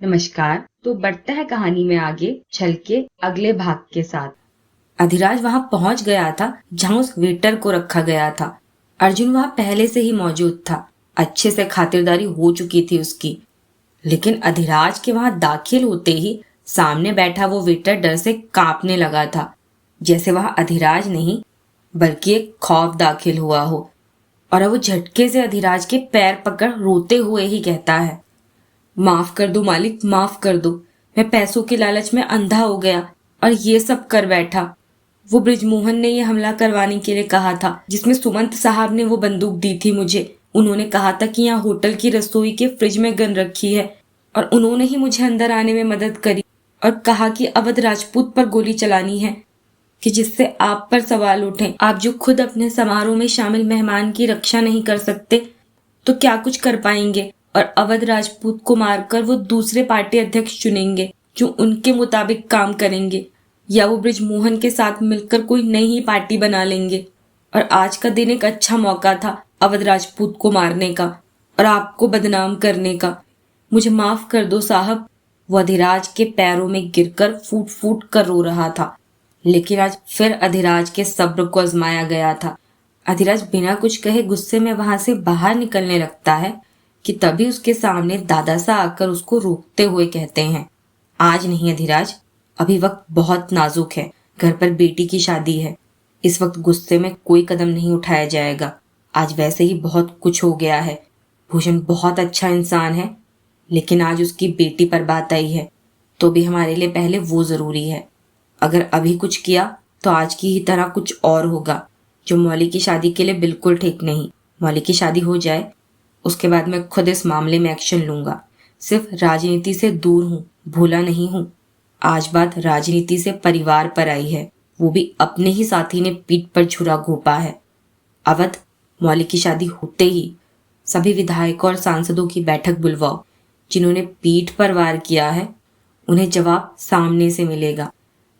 नमस्कार। तो बढ़ते हैं कहानी में आगे चल के अगले भाग के साथ। अधिराज वहां पहुंच गया था जहां उस वेटर को रखा गया था। अर्जुन वहां पहले से ही मौजूद था। अच्छे से खातिरदारी हो चुकी थी उसकी। लेकिन अधिराज के वहां दाखिल होते ही सामने बैठा वो वेटर डर से कांपने लगा था, जैसे वहां अधिराज नहीं बल्कि एक खौफ दाखिल हुआ हो। और अब वो झटके से अधिराज के पैर पकड़ रोते हुए ही कहता है, माफ कर दो मालिक, माफ कर दो। मैं पैसों के लालच में अंधा हो गया और ये सब कर बैठा। वो बृजमोहन ने ये हमला करवाने के लिए कहा था, जिसमें सुमंत साहब ने वो बंदूक दी थी मुझे। उन्होंने कहा था कि यहाँ होटल की रसोई के फ्रिज में गन रखी है और उन्होंने ही मुझे अंदर आने में मदद करी और कहा कि अवध राजपूत पर गोली चलानी है कि जिससे आप पर सवाल उठे। आप जो खुद अपने समारोह में शामिल मेहमान की रक्षा नहीं कर सकते तो क्या कुछ कर पाएंगे। और अवध राजपूत को मारकर वो दूसरे पार्टी अध्यक्ष चुनेंगे जो उनके मुताबिक काम करेंगे, या वो बृजमोहन के साथ मिलकर कोई नई ही पार्टी बना लेंगे। और आज का दिन एक अच्छा मौका था अवध राजपूत को मारने का और आपको बदनाम करने का। मुझे माफ कर दो साहब। वो अधिराज के पैरों में गिरकर फूट फूट कर रो रहा था। लेकिन आज फिर अधिराज के सब्र को आजमाया गया था। अधिराज बिना कुछ कहे गुस्से में वहां से बाहर निकलने लगता है कि तभी उसके सामने दादा सा आकर उसको रोकते हुए कहते हैं, आज नहीं अधिराज, अभी वक्त बहुत नाजुक है। घर पर बेटी की शादी है। इस वक्त गुस्से में कोई कदम नहीं उठाया जाएगा। आज वैसे ही बहुत कुछ हो गया है। भूषण बहुत अच्छा इंसान है, लेकिन आज उसकी बेटी पर बात आई है तो भी हमारे लिए पहले वो जरूरी है। अगर अभी कुछ किया तो आज की ही तरह कुछ और होगा, जो मौली की शादी के लिए बिल्कुल ठीक नहीं। मौली की शादी हो जाए उसके बाद मैं खुद इस मामले में एक्शन लूंगा। सिर्फ राजनीति से दूर हूँ, भूला नहीं हूँ। आज बात राजनीति से परिवार पर आई है, वो भी अपने ही साथी ने पीठ पर छुरा घोंपा है। अवध, मौली की शादी होते ही सभी विधायकों और सांसदों की बैठक बुलवाओ। जिन्होंने पीठ पर वार किया है उन्हें जवाब सामने से मिलेगा।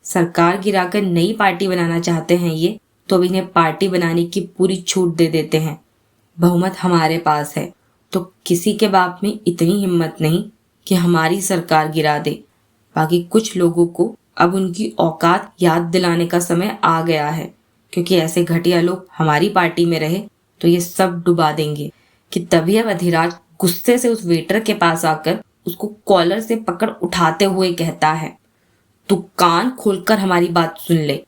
सरकार गिराकर नई पार्टी बनाना चाहते हैं ये, तो अब इन्हें पार्टी बनाने की पूरी छूट दे देते हैं। बहुमत हमारे पास है, तो किसी के बाप में इतनी हिम्मत नहीं कि हमारी सरकार गिरा दे। बाकी कुछ लोगों को अब उनकी औकात याद दिलाने का समय आ गया है, क्योंकि ऐसे घटिया लोग हमारी पार्टी में रहे तो ये सब डुबा देंगे। कि तभी अब अधिराज गुस्से से उस वेटर के पास आकर उसको कॉलर से पकड़ उठाते हुए कहता है, तू कान खोलकर हमारी बात सुन ले।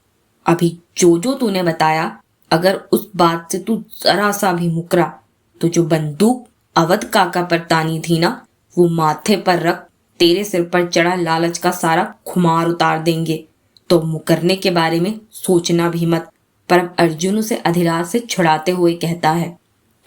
अभी जो जो तूने बताया, अगर उस बात से तू जरा सा भी मुकरा तो जो बंदूक अवध काका पर तानी थी ना, वो माथे पर रख तेरे सिर पर चढ़ा लालच का सारा खुमार उतार देंगे। तो मुकरने के बारे में सोचना भी मत। पर अब अर्जुन उसे अधिराज से छुड़ाते हुए कहता है,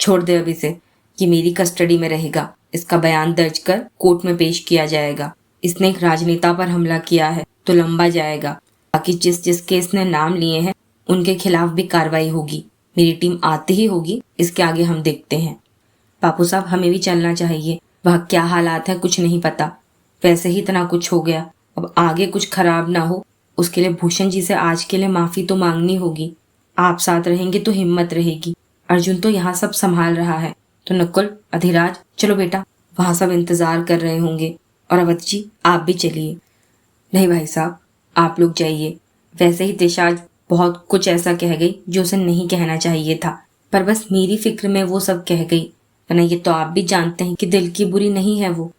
छोड़ दे अब इसे, ये मेरी कस्टडी में रहेगा। इसका बयान दर्ज कर कोर्ट में पेश किया जाएगा। इसने एक राजनेता पर हमला किया है तो लंबा जाएगा। बाकी जिस जिसके इसने नाम लिए हैं उनके खिलाफ भी कार्रवाई होगी। मेरी टीम आती ही होगी, इसके आगे हम देखते हैं। बापू साहब, हमें भी चलना चाहिए। वह क्या हालात है कुछ नहीं पता। वैसे ही इतना कुछ हो गया, अब आगे कुछ खराब ना हो उसके लिए भूषण जी से आज के लिए माफी तो मांगनी होगी। आप साथ रहेंगे तो हिम्मत रहेगी। अर्जुन तो यहाँ सब संभाल रहा है, तो नकुल, अधिराज, चलो बेटा, वहां सब इंतजार कर रहे होंगे। और अवध जी, आप भी चलिए। नहीं भाई साहब, आप लोग जाइए। वैसे ही त्रिशा आज बहुत कुछ ऐसा कह गई जो उसे नहीं कहना चाहिए था, पर बस मेरी फिक्र में वो सब कह गई। वरना ये तो आप भी जानते हैं कि दिल की बुरी नहीं है वो,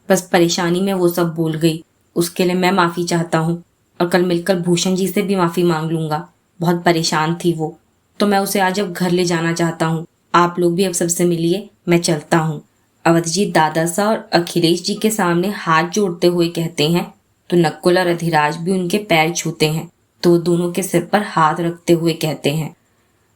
बस परेशानी में वो सब बोल गई। उसके लिए मैं माफी चाहता हूँ और कल मिलकर भूषण जी से भी माफी मांग लूंगा। बहुत परेशान थी वो, तो मैं उसे आज अब घर ले जाना चाहता हूँ। आप लोग भी अब सबसे मिलिए, मैं चलता हूँ। अवध जी दादा सा और अखिलेश जी के सामने हाथ जोड़ते हुए कहते हैं, तो नकुल और अधिराज भी उनके पैर छूते हैं। तो वो दोनों के सिर पर हाथ रखते हुए कहते हैं,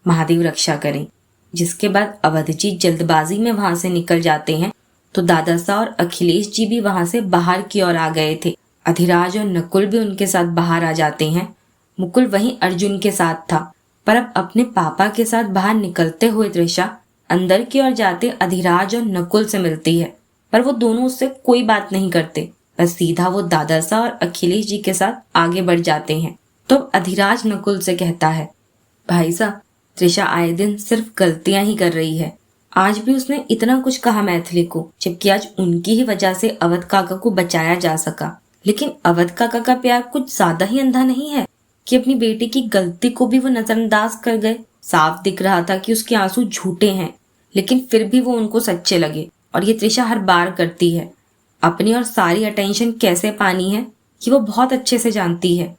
महादेव रक्षा करें। जिसके बाद अवध जी जल्दबाजी में वहां से निकल जाते हैं। तो दादा सा और अखिलेश जी भी वहां से बाहर की ओर आ गए थे। अधिराज और नकुल भी उनके साथ बाहर आ जाते हैं। मुकुल वहीं अर्जुन के साथ था, पर अब अपने पापा के साथ बाहर निकलते हुए त्रिशा अंदर की ओर जाते अधिराज और नकुल से मिलती है। पर वो दोनों उससे कोई बात नहीं करते, बस सीधा वो दादा सा और अखिलेश जी के साथ आगे बढ़ जाते हैं। तो अधिराज नकुल से कहता है, भाई साहब, त्रिशा आए दिन सिर्फ गलतियां ही कर रही है। आज भी उसने इतना कुछ कहा मैथिली को, जबकि आज उनकी ही वजह से अवध काका को बचाया जा सका। लेकिन अवध काका का प्यार कुछ ज्यादा ही अंधा नहीं है कि अपनी बेटी की गलती को भी वो नजरअंदाज कर गए। साफ दिख रहा था कि उसके आंसू झूठे हैं, लेकिन फिर भी वो उनको सच्चे लगे। और ये त्रिशा हर बार करती है। अपनी और सारी अटेंशन कैसे पानी है कि वो बहुत अच्छे से जानती है।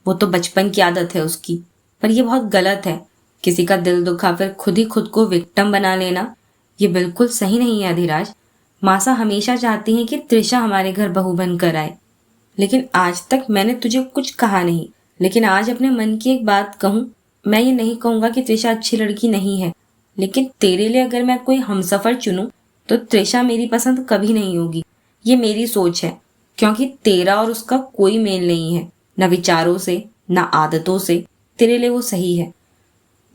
वो तो बचपन की आदत है उसकी, पर ये बहुत गलत है। किसी का दिल दुखा फिर खुद ही खुद को विक्टिम बना लेना, ये बिल्कुल सही नहीं है अधिराज। मासा हमेशा चाहती है कि त्रिशा हमारे घर बहू बनकर आए, लेकिन आज तक मैंने तुझे कुछ कहा नहीं। लेकिन आज अपने मन की एक बात कहूँ, मैं ये नहीं कहूंगा कि त्रिशा अच्छी लड़की नहीं है, लेकिन तेरे लिए अगर मैं कोई हमसफर चुनूं तो त्रिशा मेरी पसंद कभी नहीं होगी। ये मेरी सोच है, क्योंकि तेरा और उसका कोई मेल नहीं है, न विचारों से न आदतों से। तेरे लिए वो सही है।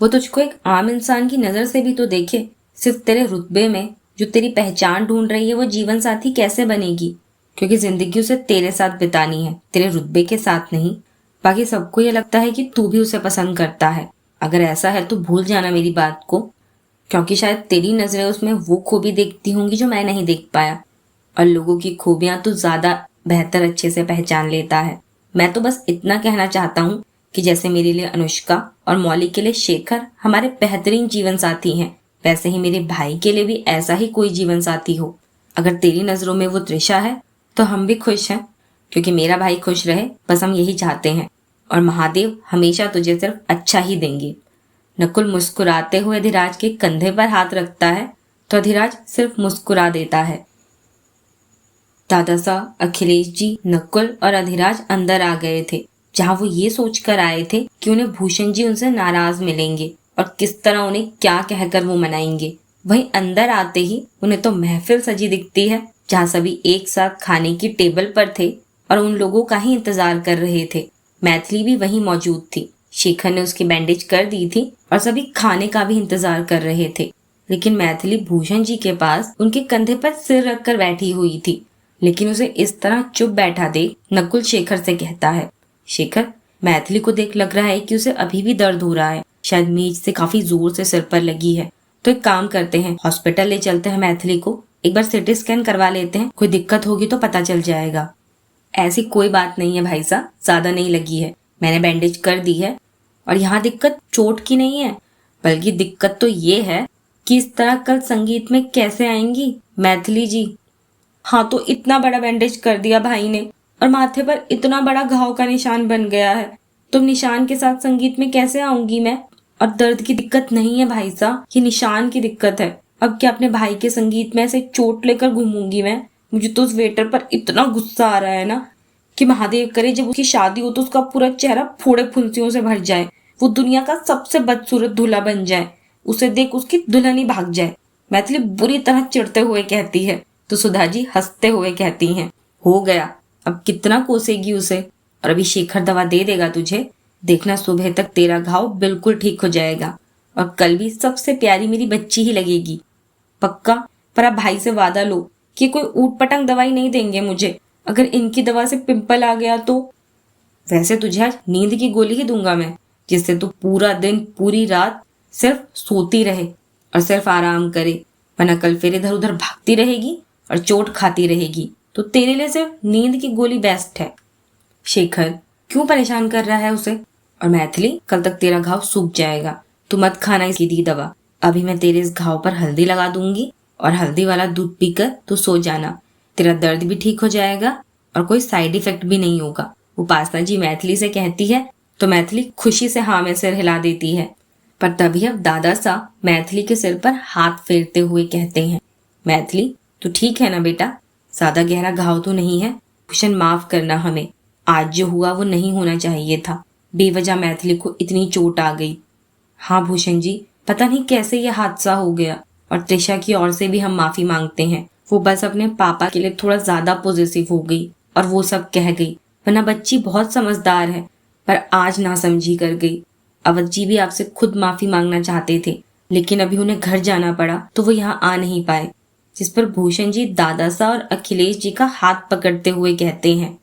वो तुझको एक आम इंसान की नजर से भी तो देखे। सिर्फ तेरे रुतबे में जो तेरी पहचान ढूंढ रही है वो जीवन साथी कैसे बनेगी? क्योंकि जिंदगी उसे तेरे साथ बितानी है, तेरे रुतबे के साथ नहीं। बाकी सबको ये लगता है कि तू भी उसे पसंद करता है। अगर ऐसा है तो भूल जाना मेरी बात को, क्योंकि शायद तेरी नजरें उसमें वो खूबी देखती होंगी जो मैं नहीं देख पाया। और लोगों की खूबियां तो ज्यादा बेहतर अच्छे से पहचान लेता है। मैं तो बस इतना कहना चाहता हूँ कि जैसे मेरे लिए अनुष्का और मौली के लिए शेखर हमारे बेहतरीन जीवन साथी हैं, वैसे ही मेरे भाई के लिए भी ऐसा ही कोई जीवन साथी हो। अगर तेरी नजरों में वो त्रिशा है तो हम भी खुश हैं, क्योंकि मेरा भाई खुश रहे, बस हम यही चाहते हैं। और महादेव हमेशा तुझे सिर्फ अच्छा ही देंगे। नकुल मुस्कुराते हुए अधिराज के कंधे पर हाथ रखता है तो अधिराज सिर्फ मुस्कुरा देता है। दादा साहब, अखिलेश जी, नकुल और अधिराज अंदर आ गए थे, जहां वो ये सोचकर आए थे कि उन्हें भूषण जी उनसे नाराज मिलेंगे और किस तरह उन्हें क्या कहकर वो मनाएंगे। वहीं अंदर आते ही उन्हें तो महफिल सजी दिखती है, जहां सभी एक साथ खाने की टेबल पर थे और उन लोगों का ही इंतजार कर रहे थे। मैथिली भी वहीं मौजूद थी। शेखर ने उसकी बैंडेज कर दी थी और सभी खाने का भी इंतजार कर रहे थे। लेकिन मैथिली भूषण जी के पास उनके कंधे पर सिर रखकर बैठी हुई थी। लेकिन उसे इस तरह चुप बैठा देख नकुल शेखर से कहता है, शेखर, मैथिली को देख लग रहा है कि उसे अभी भी दर्द हो रहा है। शायद मेज से काफी जोर से सिर पर लगी है। तो एक काम करते हैं, हॉस्पिटल ले चलते हैं मैथिली को, एक बार सिटी स्कैन करवा लेते हैं। कोई दिक्कत होगी तो पता चल जाएगा। ऐसी कोई बात नहीं है भाई साहब, ज्यादा नहीं लगी है, मैंने बैंडेज कर दी है। और यहाँ दिक्कत चोट की नहीं है, बल्कि दिक्कत तो ये है कि इस तरह कल संगीत में कैसे आएंगी मैथिली जी। हाँ, तो इतना बड़ा बैंडेज कर दिया भाई ने और माथे पर इतना बड़ा घाव का निशान बन गया है, तो निशान के साथ संगीत में कैसे आऊंगी मैं? और दर्द की दिक्कत नहीं है भाई साहब, ये निशान की दिक्कत है। अब क्या अपने भाई के संगीत में ऐसे चोट लेकर घूमूंगी मैं? मुझे तो उस वेटर पर इतना गुस्सा आ रहा है ना कि महादेव करे जब उसकी शादी हो तो उसका पूरा चेहरा फोड़े फुंसियों से भर जाए, वो दुनिया का सबसे बदसूरत दूल्हा बन जाए, उसे देख उसकी दुल्हनी भाग जाए। मैथिली बुरी तरह चिढ़ते हुए कहती है तो सुधा जी हंसते हुए कहती हैं, हो गया, अब कितना कोसेगी उसे? और अभी शेखर दवा दे देगा तुझे, देखना सुबह तक तेरा घाव बिल्कुल ठीक हो जाएगा और कल भी सबसे प्यारी मेरी बच्ची ही लगेगी, पक्का। पर अब भाई से वादा लो कि कोई ऊट पटंग दवाई नहीं देंगे मुझे, अगर इनकी दवा से पिंपल आ गया तो। वैसे तुझे आज नींद की गोली ही दूंगा मैं, जिससे तू पूरा दिन पूरी रात सिर्फ सोती रहे और सिर्फ आराम करे, वरना कल फिर इधर उधर भागती रहेगी और चोट खाती रहेगी। तो तेरे लिए सिर्फ नींद की गोली बेस्ट है। शेखर क्यों परेशान कर रहा है उसे? और मैथिली, कल तक तेरा घाव सूख जाएगा, तू मत खाना इसकी दी दवा। अभी मैं तेरे इस घाव पर हल्दी लगा दूंगी और हल्दी वाला दूध पीकर तू सो जाना, तेरा दर्द भी ठीक हो जाएगा और कोई साइड इफेक्ट भी नहीं होगा। उपासना जी मैथिली से कहती है तो मैथिली खुशी से हाँ में सिर हिला देती है। पर तभी अब दादा सा मैथिली के सिर पर हाथ फेरते हुए कहते हैं, मैथिली तू ठीक है ना बेटा? ज्यादा गहरा घाव तो नहीं है? भूषण माफ करना, हमें आज जो हुआ वो नहीं होना चाहिए था। बेवजह मैथिली को इतनी चोट आ गई। हाँ भूषण जी, पता नहीं कैसे ये हादसा हो गया और त्रिशा की ओर से भी हम माफी मांगते हैं। वो बस अपने पापा के लिए थोड़ा ज्यादा पॉजिटिव हो गई और वो सब कह गई, वरना बच्ची बहुत समझदार है, पर आज ना समझी कर गई। अवध जी भी आपसे खुद माफी मांगना चाहते थे, लेकिन अभी उन्हें घर जाना पड़ा तो वो यहाँ आ नहीं पाए। जिस पर भूषण जी दादा सा और अखिलेश जी का हाथ पकड़ते हुए कहते हैं,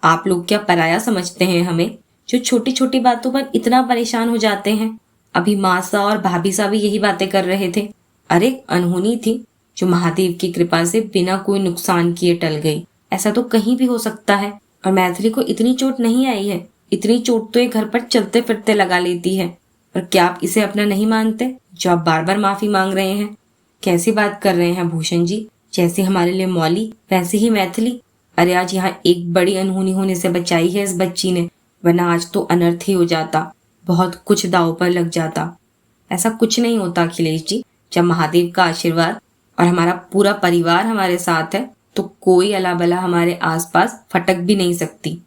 आप लोग क्या पराया समझते हैं हमें, जो छोटी छोटी बातों पर इतना परेशान हो जाते हैं? अभी माँ सा और भाभी सा भी यही बातें कर रहे थे। अरे अनहोनी थी जो महादेव की कृपा से बिना कोई नुकसान किए टल गई। ऐसा तो कहीं भी हो सकता है। और मैथिली को इतनी चोट नहीं आई है। इतनी चोट तो ये घर पर चलते फिरते लगा लेती है। पर क्या आप इसे अपना नहीं मानते जो आप बार बार माफी मांग रहे हैं? कैसी बात कर रहे हैं भूषण जी? जैसी हमारे लिए मौली वैसी ही मैथिली। अरे आज यहाँ एक बड़ी अनहोनी होने से बचाई है इस बच्ची ने, वरना आज तो अनर्थ ही हो जाता, बहुत कुछ दांव पर लग जाता। ऐसा कुछ नहीं होता अखिलेश जी। जब महादेव का आशीर्वाद और हमारा पूरा परिवार हमारे साथ है तो कोई अलाबला हमारे आसपास फटक भी नहीं सकती।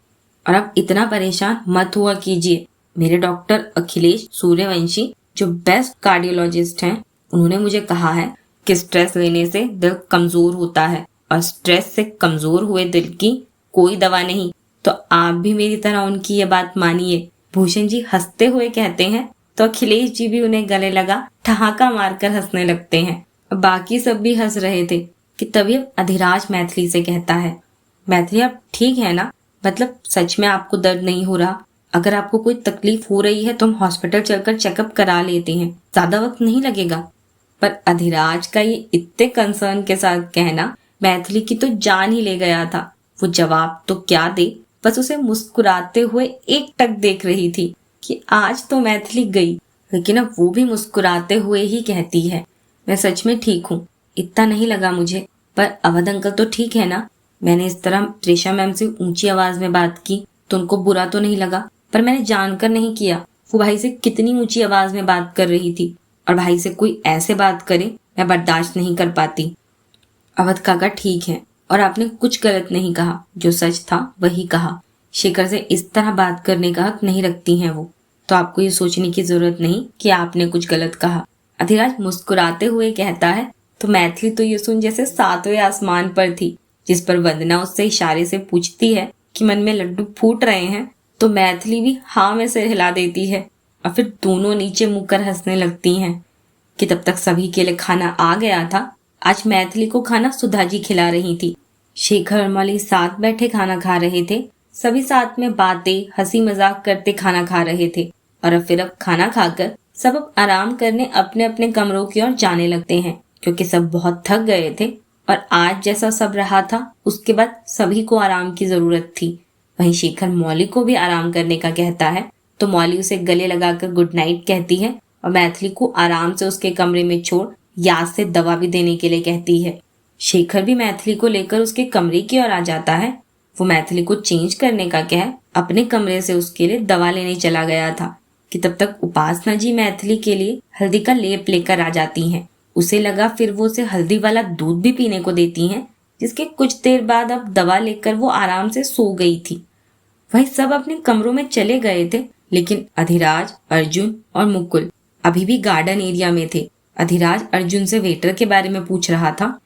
और अब इतना परेशान मत हुआ कीजिए। मेरे डॉक्टर अखिलेश सूर्यवंशी जो बेस्ट कार्डियोलॉजिस्ट हैं, उन्होंने मुझे कहा है कि स्ट्रेस लेने से दिल कमजोर होता है और स्ट्रेस से कमजोर हुए दिल की कोई दवा नहीं। तो आप भी मेरी तरह उनकी ये बात मानिए। भूषण जी हंसते हुए कहते हैं तो अखिलेश जी भी उन्हें गले लगा ठहाका मारकर हंसने लगते हैं। बाकी सब भी हंस रहे थे कि तभी अब अधिराज मैथिली से कहता है, मैथिली आप ठीक है ना? मतलब सच में आपको दर्द नहीं हो रहा? अगर आपको कोई तकलीफ हो रही है तो हम हॉस्पिटल चलकर चेकअप करा लेते हैं, ज्यादा वक्त नहीं लगेगा। पर अधिराज का ये इतने कंसर्न के साथ कहना मैथिली की तो जान ही ले गया था। वो जवाब तो क्या दे, बस उसे मुस्कुराते हुए एक टक देख रही थी कि आज तो मैथिली गई। लेकिन अब वो भी मुस्कुराते हुए ही कहती है, मैं सच में ठीक हूँ, इतना नहीं लगा मुझे। पर अवध अंकल तो ठीक है ना? मैंने इस तरह त्रिशा मैम से ऊंची आवाज में बात की तो उनको बुरा तो नहीं लगा, पर मैंने जानकर नहीं किया। वो भाई से कितनी ऊंची आवाज में बात कर रही थी, और भाई से कोई ऐसे बात करे मैं बर्दाश्त नहीं कर पाती। अवध काका ठीक है और आपने कुछ गलत नहीं कहा, जो सच था वही कहा। शेखर से इस तरह बात करने का हक नहीं रखती हैं वो, तो आपको ये सोचने की जरूरत नहीं कि आपने कुछ गलत कहा। अधिराज मुस्कुराते हुए कहता है तो मैथिली तो ये सुन जैसे सातवें आसमान पर थी। जिस पर वंदना उससे इशारे से पूछती है कि मन में लड्डू फूट रहे हैं, तो मैथिली भी हाँ में सिर हिला देती है और फिर दोनों नीचे मुंह कर हंसने लगती हैं कि तब तक सभी के लिए खाना आ गया था। आज मैथिली को खाना सुधा जी खिला रही थी। शेखर और मौली साथ बैठे खाना खा रहे थे। सभी साथ में बातें हंसी मजाक करते खाना खा रहे थे। और अब खाना खाकर सब अब आराम करने अपने अपने कमरों की ओर जाने लगते हैं, क्योंकि सब बहुत थक गए थे और आज जैसा सब रहा था उसके बाद सभी को आराम की जरूरत थी। वहीं शेखर मौली को भी आराम करने का कहता है तो मौली उसे गले लगाकर गुड नाइट कहती है और मैथिली को आराम से उसके कमरे में छोड़ याद से दवा भी देने के लिए कहती है। शेखर भी मैथिली को लेकर उसके कमरे की ओर आ जाता है। वो मैथिली को चेंज करने का कह अपने कमरे से उसके लिए दवा लेने चला गया था कि तब तक उपासना जी मैथिली के लिए हल्दी का लेप लेकर आ जाती हैं। उसे लगा फिर वो उसे हल्दी वाला दूध भी पीने को देती हैं, जिसके कुछ देर बाद अब दवा लेकर वो आराम से सो गई थी। वही सब अपने कमरों में चले गए थे, लेकिन अधिराज, अर्जुन और मुकुल अभी भी गार्डन एरिया में थे। अधिराज अर्जुन से वेटर के बारे में पूछ रहा था।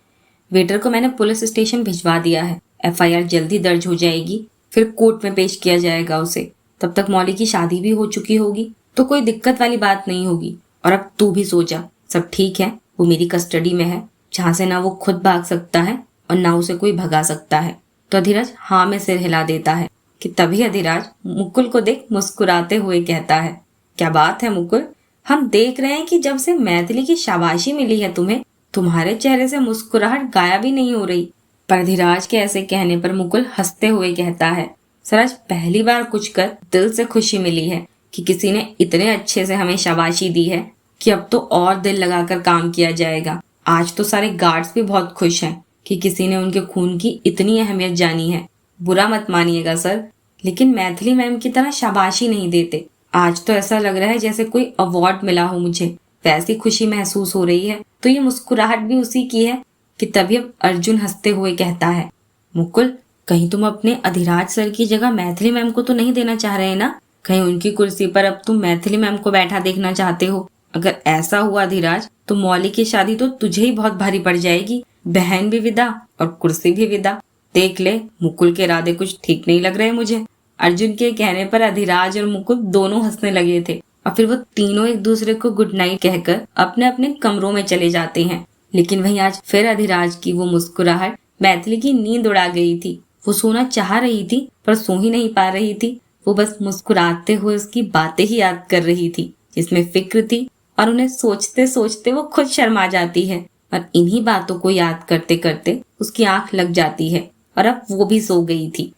वेटर को मैंने पुलिस स्टेशन भिजवा दिया है, FIR जल्दी दर्ज हो जाएगी, फिर कोर्ट में पेश किया जाएगा उसे। तब तक मौली की शादी भी हो चुकी होगी तो कोई दिक्कत वाली बात नहीं होगी। और अब तू भी सो जा, सब ठीक है। वो मेरी कस्टडी में है, जहाँ से ना वो खुद भाग सकता है और ना उसे कोई भगा सकता है। तो अधिराज हाँ में सिर हिला देता है कि तभी अधिराज मुकुल को देख मुस्कुराते हुए कहता है, क्या बात है मुकुल, हम देख रहे हैं कि जब से मैथिली की शाबाशी मिली है तुम्हें, तुम्हारे चेहरे से मुस्कुराहट गायब ही नहीं हो रही। पर अधिराज के ऐसे कहने पर मुकुल हंसते हुए कहता है, सर आज पहली बार कुछ कर दिल से खुशी मिली है कि किसी ने इतने अच्छे से हमें शाबाशी दी है कि अब तो और दिल लगाकर काम किया जाएगा। आज तो सारे गार्ड्स भी बहुत खुश हैं कि किसी ने उनके खून की इतनी अहमियत जानी है। बुरा मत मानिएगा सर, लेकिन मैथिली मैम की तरह शाबाशी नहीं देते। आज तो ऐसा लग रहा है जैसे कोई अवार्ड मिला हो मुझे, वैसी खुशी महसूस हो रही है। तो ये मुस्कुराहट भी उसी की है कि तभी अब अर्जुन हंसते हुए कहता है, मुकुल कहीं तुम अपने अधिराज सर की जगह मैथिली मैम को तो नहीं देना चाह रहे ना? कहीं उनकी कुर्सी पर अब तुम मैथिली मैम को बैठा देखना चाहते हो? अगर ऐसा हुआ अधिराज तो मौली की शादी तो तुझे ही बहुत भारी पड़ जाएगी। बहन भी विदा और कुर्सी भी विदा। देख ले, मुकुल के इरादे कुछ ठीक नहीं लग रहे मुझे। अर्जुन के कहने पर अधिराज और मुकुल दोनों हंसने लगे थे और फिर वो तीनों एक दूसरे को गुड नाइट कहकर अपने अपने कमरों में चले जाते हैं। लेकिन वहीं आज फिर अधिराज की वो मुस्कुराहट मैथिली की नींद उड़ा गई थी। वो सोना चाह रही थी पर सो ही नहीं पा रही थी। वो बस मुस्कुराते हुए उसकी बातें ही याद कर रही थी, जिसमें फिक्र थी और उन्हें सोचते सोचते वो खुद शर्मा जाती है और इन्हीं बातों को याद करते करते उसकी आंख लग जाती है और अब वो भी सो गई थी।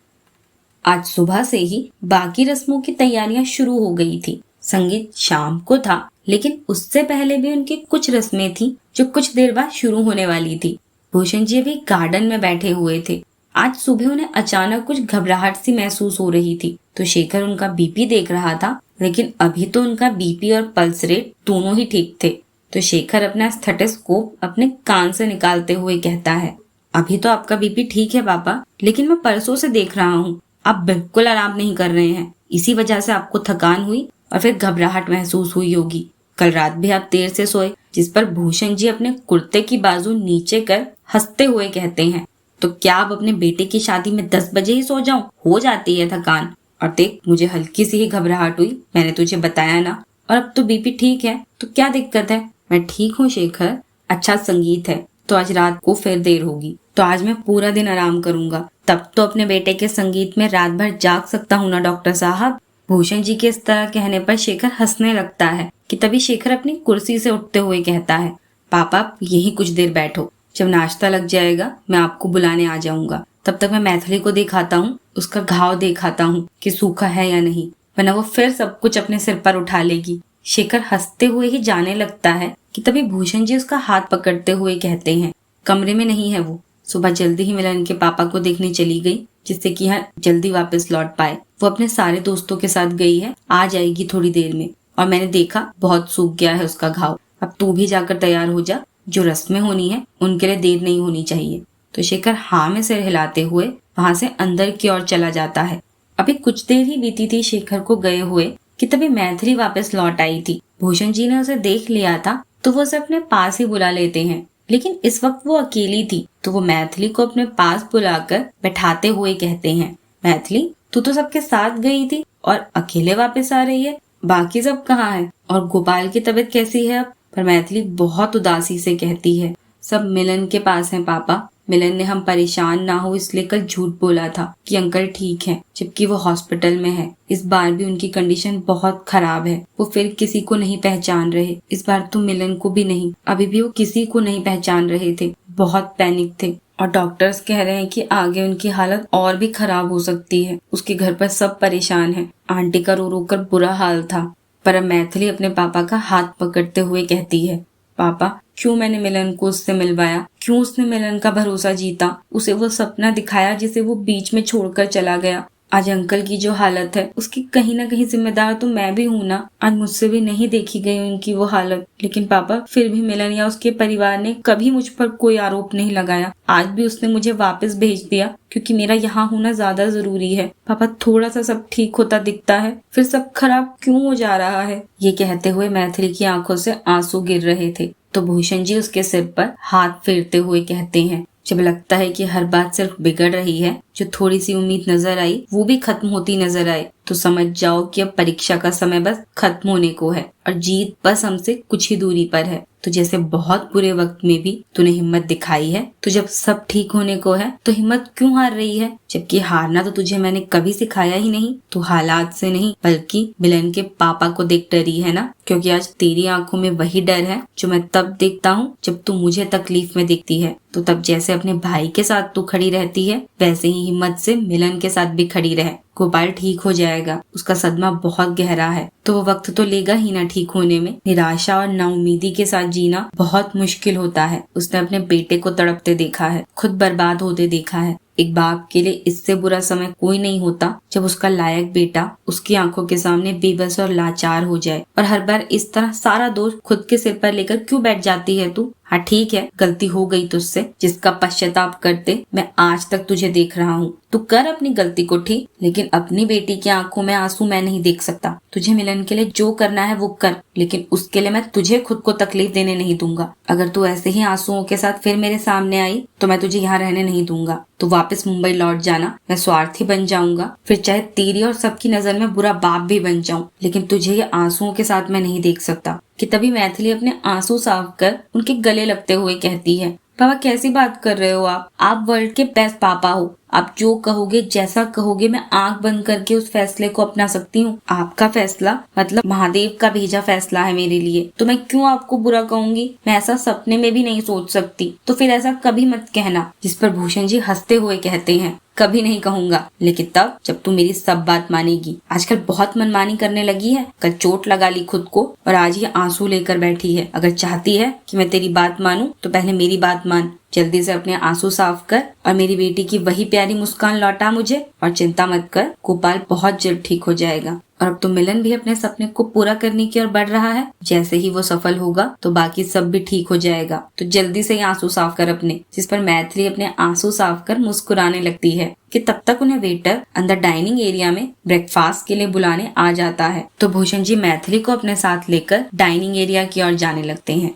आज सुबह से ही बाकी रस्मों की तैयारियां शुरू हो गई थी। संगीत शाम को था, लेकिन उससे पहले भी उनकी कुछ रस्में थी जो कुछ देर बाद शुरू होने वाली थी। भूषण जी अभी गार्डन में बैठे हुए थे। आज सुबह उन्हें अचानक कुछ घबराहट सी महसूस हो रही थी, तो शेखर उनका बीपी देख रहा था, लेकिन अभी तो उनका बीपी और पल्स रेट दोनों ही ठीक थे। तो शेखर अपना स्टेथोस्कोप अपने कान से निकालते हुए कहता है, अभी तो आपका बीपी ठीक है पापा, लेकिन मैं परसों से देख रहा हूँ आप बिल्कुल आराम नहीं कर रहे हैं। इसी वजह से आपको थकान हुई और फिर घबराहट महसूस हुई होगी। कल रात भी आप देर से सोए। जिस पर भूषण जी अपने कुर्ते की बाजू नीचे कर हंसते हुए कहते हैं, तो क्या अब अपने बेटे की शादी में 10 बजे ही सो जाऊं? हो जाती है थकान। और देख, मुझे हल्की सी ही घबराहट हुई, मैंने तुझे बताया ना। और अब तो बीपी ठीक है, तो क्या दिक्कत है? मैं ठीक हूँ शेखर। अच्छा संगीत है तो आज रात को फिर देर होगी, तो आज मैं पूरा दिन आराम करूंगा। तब तो अपने बेटे के संगीत में रात भर जाग सकता हूँ ना डॉक्टर साहब। भूषण जी के इस तरह कहने पर शेखर हंसने लगता है कि तभी शेखर अपनी कुर्सी से उठते हुए कहता है, पापा आप यहीं कुछ देर बैठो, जब नाश्ता लग जाएगा मैं आपको बुलाने आ जाऊंगा। तब तक मैं मैथिली को दिखाता हूँ, उसका घाव दिखाता हूँ कि सूखा है या नहीं, वरना वो फिर सब कुछ अपने सिर पर उठा लेगी। शेखर हंसते हुए ही जाने लगता है कि तभी भूषण जी उसका हाथ पकड़ते हुए कहते हैं, कमरे में नहीं है वो, सुबह जल्दी ही मिलन के पापा को देखने चली गई, जिससे कि यहाँ जल्दी वापस लौट पाए। वो अपने सारे दोस्तों के साथ गई है, आ जाएगी थोड़ी देर में। और मैंने देखा बहुत सूख गया है उसका घाव। अब तू भी जाकर तैयार हो जा, जो रस्में होनी है उनके लिए देर नहीं होनी चाहिए। तो शेखर हाँ में सिर हिलाते हुए वहां से अंदर की ओर चला जाता है। अभी कुछ देर ही बीती थी शेखर को गए हुए कि तभी मैथिली वापस लौट आई थी। भूषण जी ने उसे देख लिया था तो वो उसे अपने पास ही बुला लेते हैं, लेकिन इस वक्त वो अकेली थी, तो वो मैथिली को अपने पास बुलाकर बैठाते हुए कहते हैं, मैथिली तू तो सबके साथ गई थी और अकेले वापस आ रही है, बाकी सब कहाँ है? और गोपाल की तबीयत कैसी है अब? पर मैथिली बहुत उदासी से कहती है, सब मिलन के पास हैं पापा। मिलन ने हम परेशान ना हो इसलिए कल झूठ बोला था कि अंकल ठीक है, जबकि वो हॉस्पिटल में है। इस बार भी उनकी कंडीशन बहुत खराब है, वो फिर किसी को नहीं पहचान रहे। इस बार तो मिलन को भी नहीं, अभी भी वो किसी को नहीं पहचान रहे थे, बहुत पैनिक थे। और डॉक्टर्स कह रहे हैं कि आगे उनकी हालत और भी खराब हो सकती है। उसके घर पर सब परेशान है, आंटी का रो रो कर बुरा हाल था। पर अब मैथिली अपने पापा का हाथ पकड़ते हुए कहती है, पापा क्यों मैंने मिलन को उससे मिलवाया? क्यों उसने मिलन का भरोसा जीता? उसे वो सपना दिखाया जिसे वो बीच में छोड़कर चला गया। आज अंकल की जो हालत है उसकी कहीं ना कहीं जिम्मेदार तो मैं भी हूँ ना। आज मुझसे भी नहीं देखी गई उनकी वो हालत, लेकिन पापा फिर भी मिलन या उसके परिवार ने कभी मुझ पर कोई आरोप नहीं लगाया। आज भी उसने मुझे वापस भेज दिया क्योंकि मेरा यहाँ होना ज्यादा जरूरी है। पापा थोड़ा सा सब ठीक होता दिखता है, फिर सब खराब क्यों हो जा रहा है? ये कहते हुए मैथिली की आंखों से आंसू गिर रहे थे, तो भूषण जी उसके सिर पर हाथ फेरते हुए कहते हैं, जब लगता है कि हर बात सिर्फ बिगड़ रही है, जो थोड़ी सी उम्मीद नजर आई वो भी खत्म होती नजर आए, तो समझ जाओ कि अब परीक्षा का समय बस खत्म होने को है और जीत बस हमसे कुछ ही दूरी पर है। तो जैसे बहुत बुरे वक्त में भी तूने हिम्मत दिखाई है, तो जब सब ठीक होने को है तो हिम्मत क्यों हार रही है? जबकि हारना तो तुझे मैंने कभी सिखाया ही नहीं। तू हालात से नहीं बल्कि मिलन के पापा को देख डरी है ना, क्योंकि आज तेरी आंखों में वही डर है जो मैं तब देखता हूँ जब तू मुझे तकलीफ में देखती है। तो तब जैसे अपने भाई के साथ तू खड़ी रहती है, वैसे ही हिम्मत से मिलन के साथ भी खड़ी रहे। गोपाल ठीक हो जाएगा, उसका सदमा बहुत गहरा है, तो वो वक्त तो लेगा ही ना ठीक होने में। निराशा और नाउमीदी के साथ जीना बहुत मुश्किल होता है। उसने अपने बेटे को तड़पते देखा है, खुद बर्बाद होते देखा है। एक बाप के लिए इससे बुरा समय कोई नहीं होता जब उसका लायक बेटा उसकी आंखों के सामने बेबस और लाचार हो जाए। और हर बार इस तरह सारा दोष खुद के सिर पर लेकर क्यों बैठ जाती है तू? हाँ ठीक है, गलती हो गई तुझसे, जिसका पश्चाताप करते मैं आज तक तुझे देख रहा हूँ। तू कर अपनी गलती को ठीक, लेकिन अपनी बेटी की आंखों में आंसू मैं नहीं देख सकता। तुझे मिलन के लिए जो करना है वो कर, लेकिन उसके लिए मैं तुझे खुद को तकलीफ देने नहीं दूंगा। अगर तू ऐसे ही आंसुओं के साथ फिर मेरे सामने आई तो मैं तुझे यहाँ रहने नहीं दूंगा। तू वापस मुंबई लौट जाना, मैं स्वार्थी बन जाऊंगा, फिर चाहे तेरी और सबकी नजर में बुरा बाप भी बन जाऊं, लेकिन तुझे ये आंसुओं के साथ मैं नहीं देख सकता। कि तभी मैथिली अपने आंसू साफ कर उनके गले लगते हुए कहती है, पापा कैसी बात कर रहे हो आप वर्ल्ड के बेस्ट पापा हो, आप जो कहोगे, जैसा कहोगे, मैं आंख बंद करके उस फैसले को अपना सकती हूँ। आपका फैसला मतलब महादेव का भेजा फैसला है मेरे लिए, तो मैं क्यों आपको बुरा कहूंगी? मैं ऐसा सपने में भी नहीं सोच सकती। तो फिर ऐसा कभी मत कहना। जिस पर भूषण जी हंसते हुए कहते हैं, कभी नहीं कहूंगा, लेकिन तब जब तू मेरी सब बात मानेगी। आजकल बहुत मनमानी करने लगी है। कल चोट लगा ली खुद को और आज ये आंसू लेकर बैठी है। अगर चाहती है कि मैं तेरी बात मानूं तो पहले मेरी बात मान। जल्दी से अपने आंसू साफ कर और मेरी बेटी की वही प्यारी मुस्कान लौटा मुझे। और चिंता मत कर, गोपाल बहुत जल्द ठीक हो जाएगा। और अब तो मिलन भी अपने सपने को पूरा करने की ओर बढ़ रहा है। जैसे ही वो सफल होगा तो बाकी सब भी ठीक हो जाएगा। तो जल्दी से आंसू साफ कर अपने। जिस पर मैथिली अपने आंसू साफ कर मुस्कुराने लगती है कि तब तक उन्हें वेटर अंदर डाइनिंग एरिया में ब्रेकफास्ट के लिए बुलाने आ जाता है। तो भूषण जी मैथिली को अपने साथ लेकर डाइनिंग एरिया की ओर जाने लगते हैं।